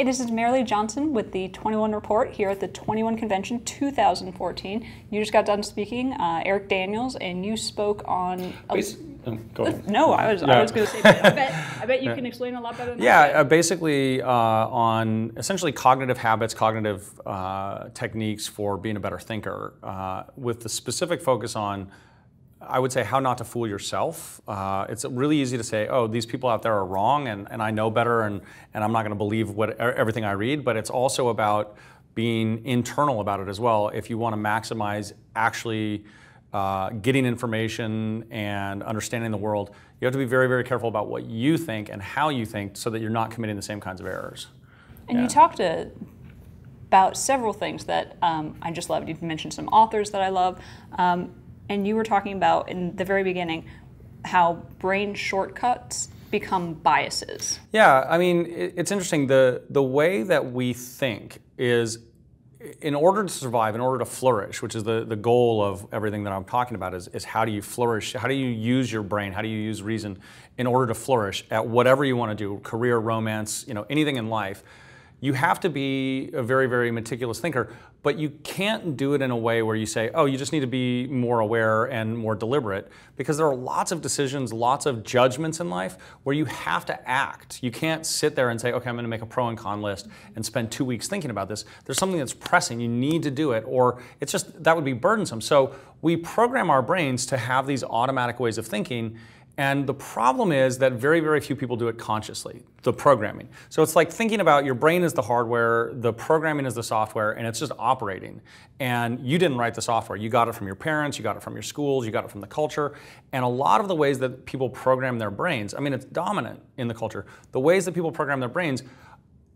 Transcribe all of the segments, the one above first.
Hey, this is Marilee Johnson with the 21 Report here at the 21 Convention 2014. You just got done speaking, Eric Daniels, and you spoke on... Go ahead. No, I was going to say, but I bet you can explain a lot better than that. Basically on essentially cognitive habits, cognitive techniques for being a better thinker, with the specific focus on, I would say, how not to fool yourself. It's really easy to say, oh, these people out there are wrong and I know better and I'm not going to believe everything I read, but it's also about being internal about it as well. If you want to maximize actually getting information and understanding the world, you have to be very, very careful about what you think and how you think so that you're not committing the same kinds of errors. And you talked about several things that I just loved. You've mentioned some authors that I love. And you were talking about, in the very beginning, how brain shortcuts become biases. Yeah, I mean, it's interesting. The way that we think is, in order to survive, in order to flourish, which is the goal of everything that I'm talking about, is how do you flourish? How do you use your brain? How do you use reason in order to flourish at whatever you want to do, career, romance, anything in life? You have to be a very, very meticulous thinker, but you can't do it in a way where you say, oh, you just need to be more aware and more deliberate, because there are lots of decisions, lots of judgments in life where you have to act. You can't sit there and say, okay, I'm going to make a pro and con list and spend 2 weeks thinking about this. There's something that's pressing, you need to do it, or it's just, that would be burdensome. So we program our brains to have these automatic ways of thinking. And the problem is that very, very few people do it consciously, the programming. So it's like thinking about your brain is the hardware, the programming is the software, and it's just operating. And you didn't write the software. You got it from your parents, you got it from your schools, you got it from the culture. And a lot of the ways that people program their brains, I mean, it's dominant in the culture. The ways that people program their brains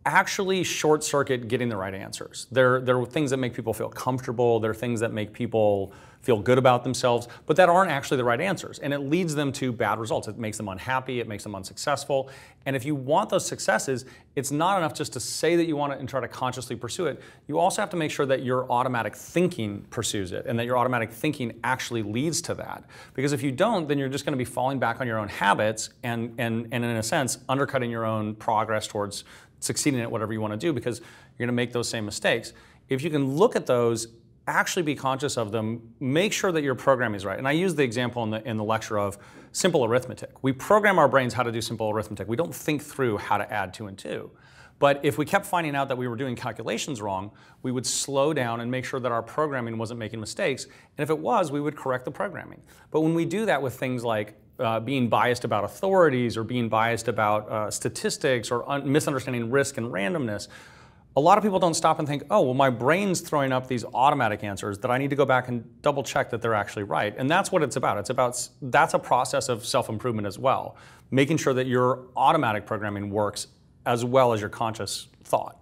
actually short circuit getting the right answers. There are things that make people feel comfortable, there are things that make people feel good about themselves, but that aren't actually the right answers. And it leads them to bad results. It makes them unhappy, it makes them unsuccessful. And if you want those successes, it's not enough just to say that you want it and try to consciously pursue it. You also have to make sure that your automatic thinking pursues it and that your automatic thinking actually leads to that. Because if you don't, then you're just going to be falling back on your own habits and in a sense, undercutting your own progress towards succeeding at whatever you want to do, because you're going to make those same mistakes. If you can look at those, actually be conscious of them, make sure that your programming is right. And I use the example in the lecture of simple arithmetic. We program our brains how to do simple arithmetic. We don't think through how to add 2 and 2. But if we kept finding out that we were doing calculations wrong, we would slow down and make sure that our programming wasn't making mistakes. And if it was, we would correct the programming. But when we do that with things like being biased about authorities or being biased about statistics or misunderstanding risk and randomness, a lot of people don't stop and think, oh, well, my brain's throwing up these automatic answers that I need to go back and double check that they're actually right. And that's what it's about. That's a process of self-improvement as well, making sure that your automatic programming works as well as your conscious thought.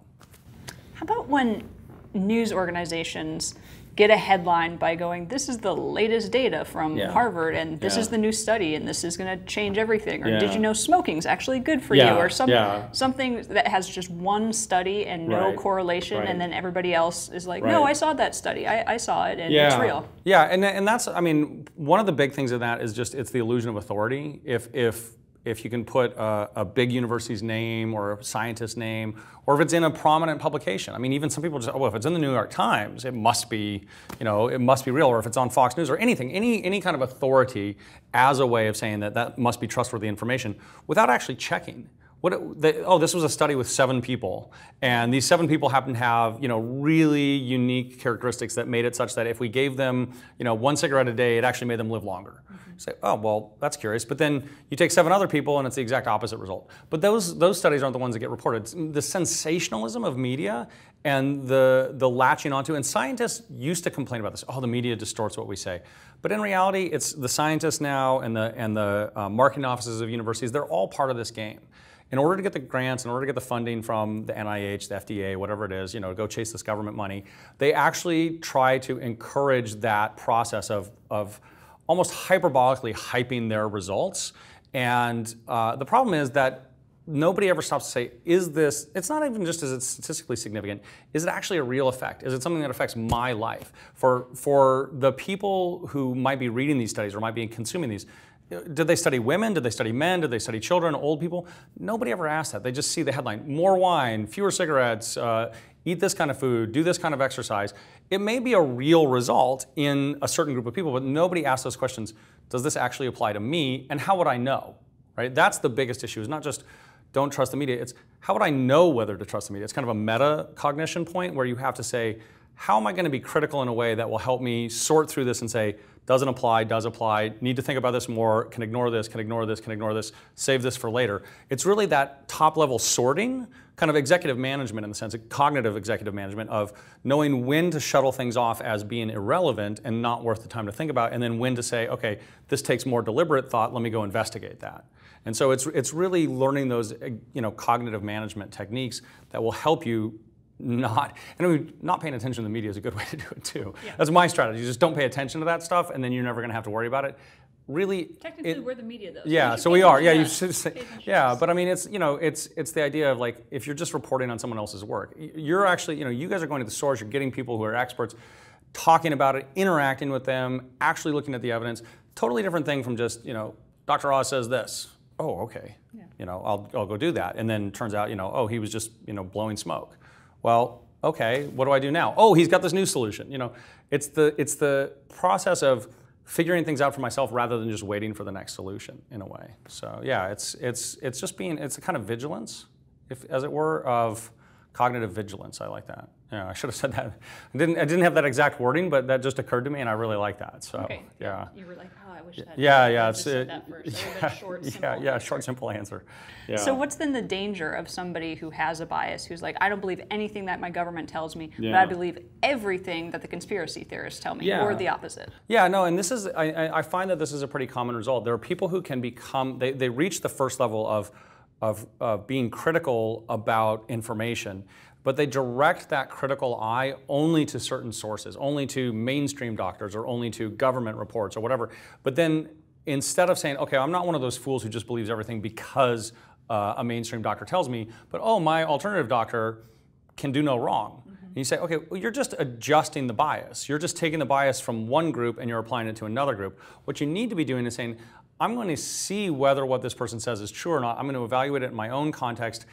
How about when news organizations get a headline by going, this is the latest data from Harvard, and this is the new study, and this is going to change everything, or did you know smoking's actually good for you, or something that has just one study and no correlation, and then everybody else is like, no, I saw that study, I saw it, and it's real. Yeah, and that's, I mean, one of the big things of that is just, it's the illusion of authority. If you can put a big university's name or a scientist's name, or if it's in a prominent publication. I mean, even some people just, oh, if it's in the New York Times, it must be, it must be real, or if it's on Fox News or anything, any kind of authority as a way of saying that must be trustworthy information without actually checking. Oh, this was a study with 7 people, and these 7 people happen to have, really unique characteristics that made it such that if we gave them, 1 cigarette a day, it actually made them live longer. You say, oh, well, that's curious. But then you take 7 other people, and it's the exact opposite result. But those studies aren't the ones that get reported. It's the sensationalism of media and the latching onto, and scientists used to complain about this. Oh, the media distorts what we say. But in reality, it's the scientists now and the marketing offices of universities. They're all part of this game. In order to get the grants, in order to get the funding from the NIH, the FDA, whatever it is, to go chase this government money, they actually try to encourage that process of almost hyperbolically hyping their results. And the problem is that nobody ever stops to say, is this, it's not even just is it statistically significant, is it actually a real effect? Is it something that affects my life? For the people who might be reading these studies or might be consuming these, did they study women? Did they study men? Did they study children, old people? Nobody ever asked that. They just see the headline, more wine, fewer cigarettes, eat this kind of food, do this kind of exercise. It may be a real result in a certain group of people, but nobody asks those questions. Does this actually apply to me? And how would I know? Right? That's the biggest issue. It's not just don't trust the media. It's how would I know whether to trust the media? It's kind of a metacognition point where you have to say, how am I going to be critical in a way that will help me sort through this and say, doesn't apply, does apply, need to think about this more, can ignore this, can ignore this, can ignore this, save this for later. It's really that top level sorting, kind of executive management in the sense of cognitive executive management of knowing when to shuttle things off as being irrelevant and not worth the time to think about, and then when to say, okay, this takes more deliberate thought, let me go investigate that. And so it's really learning those cognitive management techniques that will help you not paying attention to the media is a good way to do it too. Yeah. That's my strategy. Just don't pay attention to that stuff, and then you're never going to have to worry about it. Really, technically, we're the media, though. Yeah, so we are. Yeah, you should say. Yeah, but I mean, it's the idea of like if you're just reporting on someone else's work, you're actually you guys are going to the source. You're getting people who are experts, talking about it, interacting with them, actually looking at the evidence. Totally different thing from just Dr. Oz says this. Oh, okay. Yeah. I'll go do that, and then turns out oh, he was just blowing smoke. Well, okay, what do I do now? Oh, he's got this new solution. It's the process of figuring things out for myself rather than just waiting for the next solution in a way. So yeah, it's just it's a kind of vigilance, as it were, of cognitive vigilance. I like that. Yeah, I should have said that. I didn't have that exact wording, but that just occurred to me, and I really like that. So okay. Yeah. You were like, oh, I wish that. Yeah. It's said that first. Short, simple answer. Yeah. So what's then the danger of somebody who has a bias, who's like, I don't believe anything that my government tells me, but I believe everything that the conspiracy theorists tell me, or the opposite? Yeah, no, and this is I find that this is a pretty common result. There are people who can become they reach the first level of being critical about information, but they direct that critical eye only to certain sources, only to mainstream doctors or only to government reports or whatever. But then instead of saying, okay, I'm not one of those fools who just believes everything because a mainstream doctor tells me, but oh, my alternative doctor can do no wrong. Mm-hmm. And you say, okay, well, you're just adjusting the bias. You're just taking the bias from one group and you're applying it to another group. What you need to be doing is saying, I'm going to see whether what this person says is true or not. I'm going to evaluate it in my own context,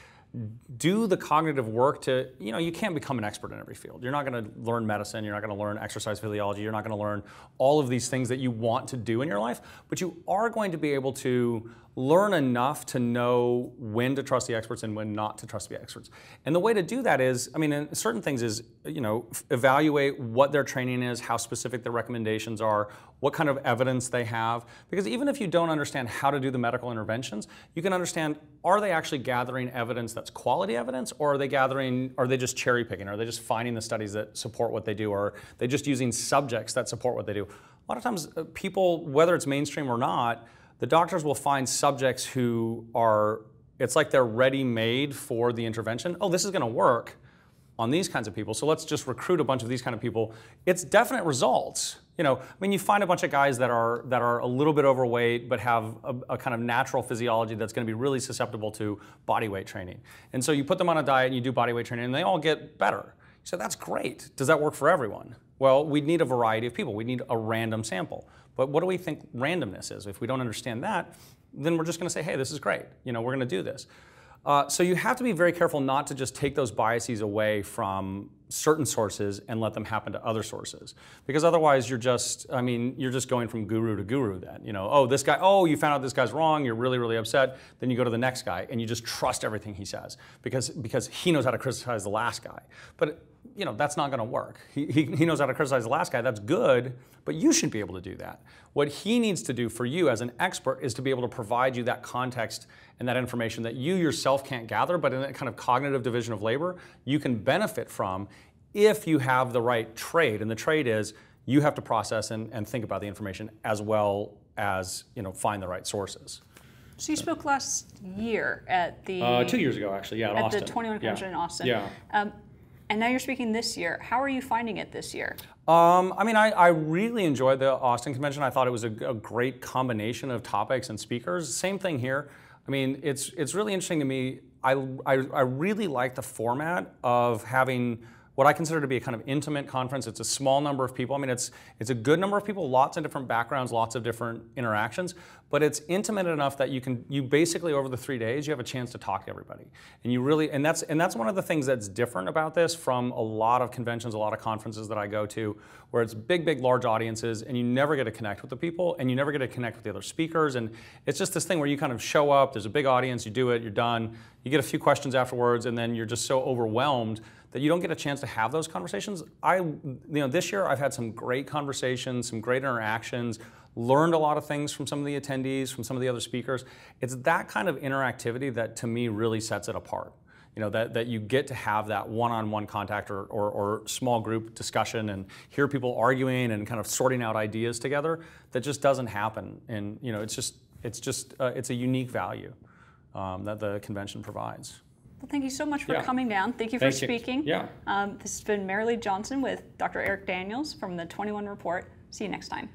do the cognitive work to, you can't become an expert in every field. You're not going to learn medicine, you're not going to learn exercise physiology, you're not going to learn all of these things that you want to do in your life, but you are going to be able to learn enough to know when to trust the experts and when not to trust the experts. And the way to do that is, in certain things is, evaluate what their training is, how specific their recommendations are, what kind of evidence they have. Because even if you don't understand how to do the medical interventions, you can understand, are they actually gathering evidence that's quality evidence, or are they just cherry picking? Are they just finding the studies that support what they do, or are they just using subjects that support what they do? A lot of times people, whether it's mainstream or not, the doctors will find subjects who are, it's like they're ready-made for the intervention. Oh, this is going to work on these kinds of people, so let's just recruit a bunch of these kind of people. It's definite results. You find a bunch of guys that are a little bit overweight but have a kind of natural physiology that's going to be really susceptible to body weight training. And so you put them on a diet and you do body weight training and they all get better. So that's great. Does that work for everyone? Well, we'd need a variety of people. We need a random sample. But what do we think randomness is? If we don't understand that, then we're just going to say, hey, this is great. We're going to do this. So you have to be very careful not to just take those biases away from certain sources and let them happen to other sources. Because otherwise you're just going from guru to guru then. This guy, you found out this guy's wrong, you're really, really upset. Then you go to the next guy and you just trust everything he says because he knows how to criticize the last guy. But that's not going to work. He knows how to criticize the last guy. That's good, but you shouldn't be able to do that. What he needs to do for you as an expert is to be able to provide you that context and that information that you yourself can't gather, but in that kind of cognitive division of labor, you can benefit from if you have the right trade. And the trade is you have to process and think about the information as well as find the right sources. So you spoke last year at the... 2 years ago, actually, at Austin. At the 21 Convention in Austin. Yeah. And now you're speaking this year. How are you finding it this year? I really enjoyed the Austin Convention. I thought it was a great combination of topics and speakers. Same thing here. It's really interesting to me. I really like the format of having what I consider to be a kind of intimate conference. It's a small number of people. I mean, it's a good number of people, lots of different backgrounds, lots of different interactions, but it's intimate enough that you basically over the 3 days, you have a chance to talk to everybody. And you really, and that's one of the things that's different about this from a lot of conventions, a lot of conferences that I go to, where it's big, large audiences, and you never get to connect with the people, and you never get to connect with the other speakers, and it's just this thing where you kind of show up, there's a big audience, you do it, you're done, you get a few questions afterwards, and then you're just so overwhelmed that you don't get a chance to have those conversations. This year I've had some great conversations, some great interactions, learned a lot of things from some of the attendees, from some of the other speakers. It's that kind of interactivity that to me really sets it apart. That you get to have that one-on-one contact or small group discussion and hear people arguing and kind of sorting out ideas together that just doesn't happen. And it's a unique value that the convention provides. Well, thank you so much for coming down. Thank you for speaking. Yeah. This has been Marilee Johnson with Dr. Eric Daniels from the 21 Report. See you next time.